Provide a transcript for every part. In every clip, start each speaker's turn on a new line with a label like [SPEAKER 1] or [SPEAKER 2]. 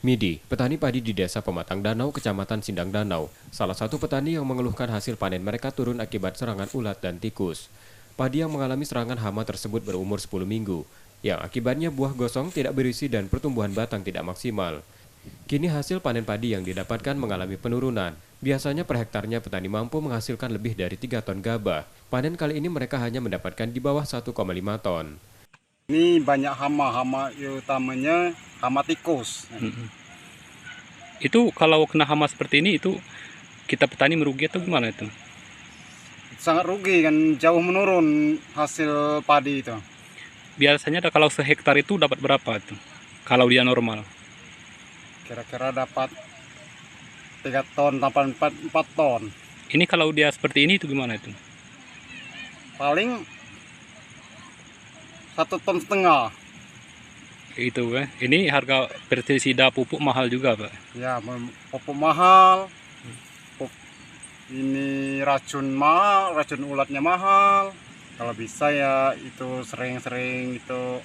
[SPEAKER 1] Midi, petani padi di Desa Pematang Danau, Kecamatan Sindang Danau, salah satu petani yang mengeluhkan hasil panen mereka turun akibat serangan ulat dan tikus. Padi yang mengalami serangan hama tersebut berumur 10 minggu, yang akibatnya buah gosong tidak berisi dan pertumbuhan batang tidak maksimal. Kini hasil panen padi yang didapatkan mengalami penurunan. Biasanya per hektarnya petani mampu menghasilkan lebih dari 3 ton gabah. Panen kali ini mereka hanya mendapatkan di bawah 1,5 ton.
[SPEAKER 2] Ini banyak hama utamanya hama tikus.
[SPEAKER 3] Itu kalau kena hama seperti ini, itu kita petani merugi atau gimana itu?
[SPEAKER 2] Sangat rugi kan, jauh menurun hasil padi itu.
[SPEAKER 3] Biasanya kalau sehektar itu dapat berapa itu? Kalau dia normal.
[SPEAKER 2] Kira-kira dapat 3 ton, sampai 4 ton.
[SPEAKER 3] Ini kalau dia seperti ini itu gimana itu?
[SPEAKER 2] Paling 1,5 ton.
[SPEAKER 3] Itu kan. Ini harga pestisida pupuk mahal juga, Pak.
[SPEAKER 2] Ya, pupuk mahal. Ini racun mahal, racun ulatnya mahal. Kalau bisa ya itu sering-sering itu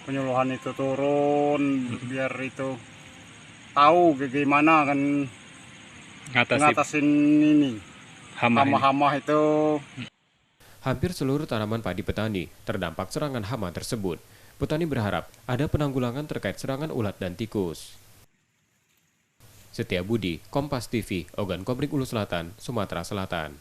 [SPEAKER 2] penyuluhan itu turun biar itu tahu bagaimana kan ngatasin ini hama-hama itu.
[SPEAKER 1] Hampir seluruh tanaman padi petani terdampak serangan hama tersebut. Petani berharap ada penanggulangan terkait serangan ulat dan tikus. Setiabudi, Kompas TV, Ogan Komering Ulu Selatan, Sumatera Selatan.